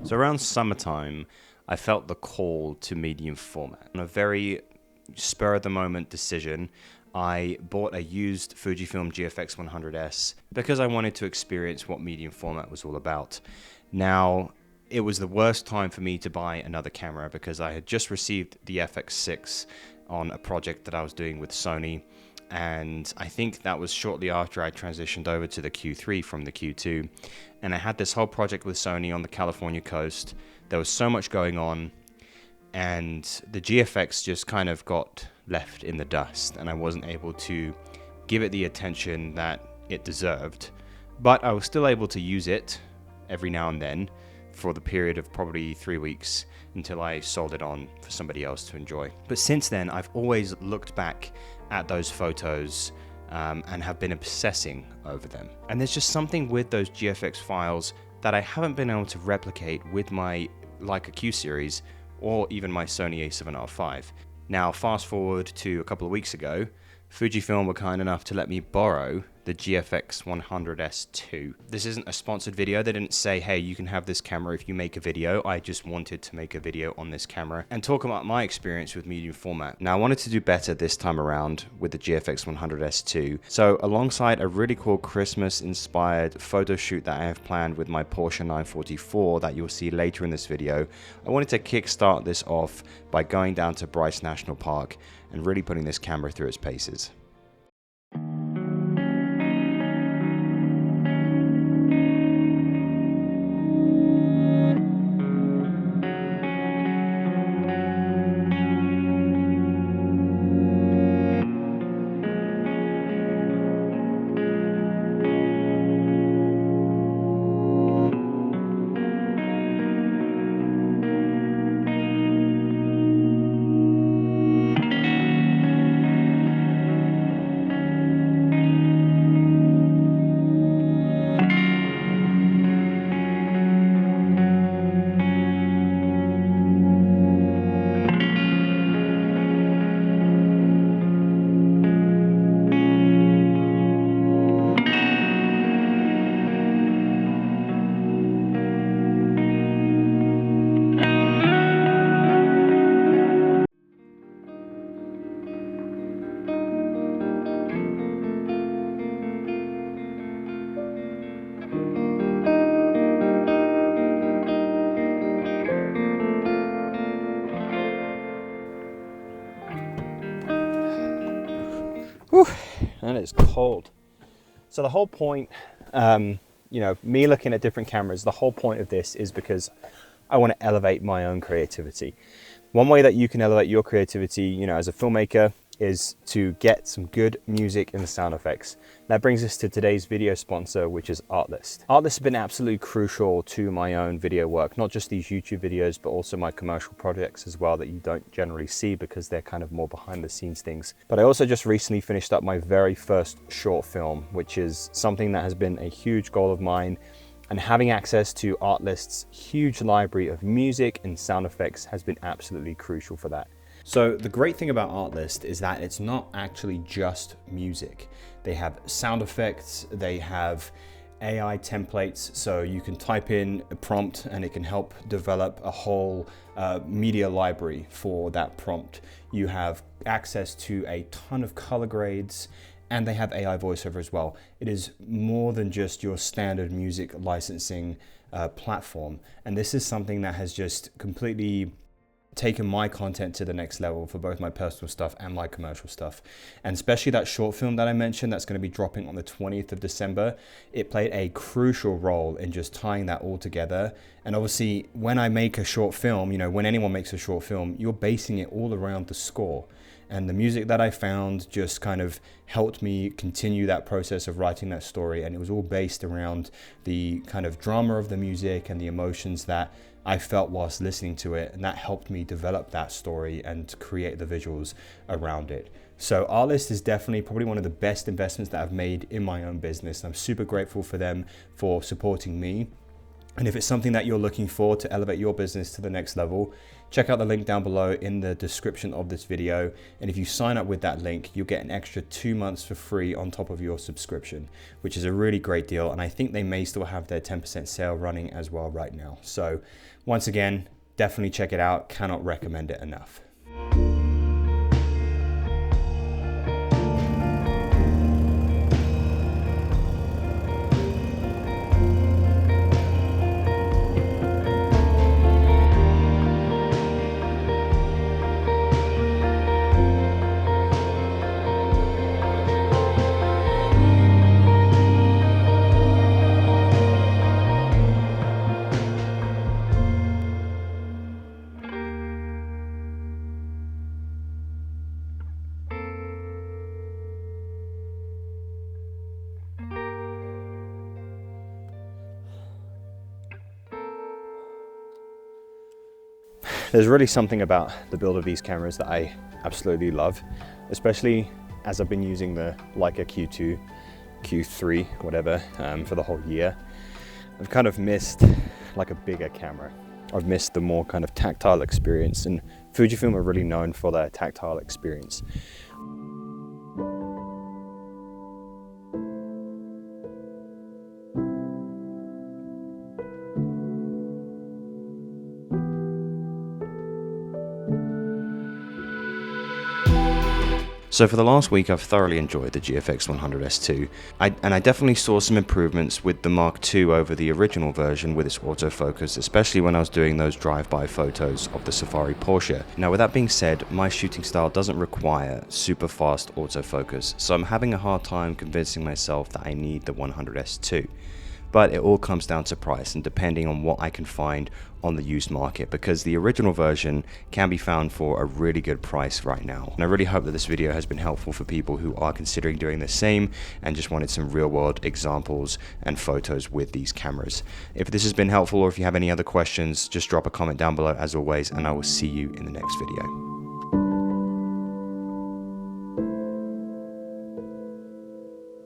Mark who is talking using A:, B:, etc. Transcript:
A: So around summertime, I felt the call to medium format. On a very spur of the moment decision, I bought a used Fujifilm GFX 100S because I wanted to experience what medium format was all about. Now, it was the worst time for me to buy another camera because I had just received the FX6 on a project that I was doing with Sony, and I think that was shortly after I transitioned over to the Q3 from the Q2, and I had this whole project with Sony on the California coast. There was so much going on, and the GFX just kind of got left in the dust, and I wasn't able to give it the attention that it deserved. But I was still able to use it every now and then for the period of probably 3 weeks until I sold it on for somebody else to enjoy. But since then, I've always looked back at those photos and have been obsessing over them. And there's just something with those GFX files that I haven't been able to replicate with my Leica Q series or even my Sony a7R5. Now, fast forward to a couple of weeks ago, Fujifilm were kind enough to let me borrow the GFX 100S2. This isn't a sponsored video. They didn't say, hey, you can have this camera if you make a video. I just wanted to make a video on this camera and talk about my experience with medium format. Now, I wanted to do better this time around with the GFX 100S2. So alongside a really cool Christmas-inspired photo shoot that I have planned with my Porsche 944 that you'll see later in this video, I wanted to kickstart this off by going down to Bryce National Park and really putting this camera through its paces. Whew, and it's cold. So the whole point, me looking at different cameras, the whole point of this is because I want to elevate my own creativity. One way that you can elevate your creativity, as a filmmaker, is to get some good music and sound effects. That brings us to today's video sponsor, which is Artlist. Artlist has been absolutely crucial to my own video work, not just these YouTube videos, but also my commercial projects as well that you don't generally see because they're kind of more behind the scenes things. But I also just recently finished up my very first short film, which is something that has been a huge goal of mine. And having access to Artlist's huge library of music and sound effects has been absolutely crucial for that. So the great thing about Artlist is that it's not actually just music. They have sound effects, they have AI templates, so you can type in a prompt and it can help develop a whole media library for that prompt. You have access to a ton of color grades, and they have AI voiceover as well. It is more than just your standard music licensing platform. And this is something that has just completely taken my content to the next level for both my personal stuff and my commercial stuff. And especially that short film that I mentioned that's going to be dropping on the 20th of December, it played a crucial role in just tying that all together. And obviously when I make a short film, when anyone makes a short film, you're basing it all around the score. And the music that I found just kind of helped me continue that process of writing that story. And it was all based around the kind of drama of the music and the emotions that I felt whilst listening to it. And that helped me develop that story and create the visuals around it. So Artlist is definitely probably one of the best investments that I've made in my own business. I'm super grateful for them for supporting me. And if it's something that you're looking for to elevate your business to the next level, check out the link down below in the description of this video. And if you sign up with that link, you'll get an extra 2 months for free on top of your subscription, which is a really great deal. And I think they may still have their 10% sale running as well right now. So once again, definitely check it out. Cannot recommend it enough. There's really something about the build of these cameras that I absolutely love, especially as I've been using the Leica Q2, Q3, whatever, for the whole year. I've kind of missed like a bigger camera. I've missed the more kind of tactile experience, and Fujifilm are really known for their tactile experience. So for the last week, I've thoroughly enjoyed the GFX 100S2, and I definitely saw some improvements with the Mark II over the original version with its autofocus, especially when I was doing those drive-by photos of the Safari Porsche. Now with that being said, my shooting style doesn't require super fast autofocus, so I'm having a hard time convincing myself that I need the 100S2. But it all comes down to price and depending on what I can find on the used market, because the original version can be found for a really good price right now. And I really hope that this video has been helpful for people who are considering doing the same and just wanted some real world examples and photos with these cameras. If this has been helpful, or if you have any other questions, just drop a comment down below as always, and I will see you in the next video.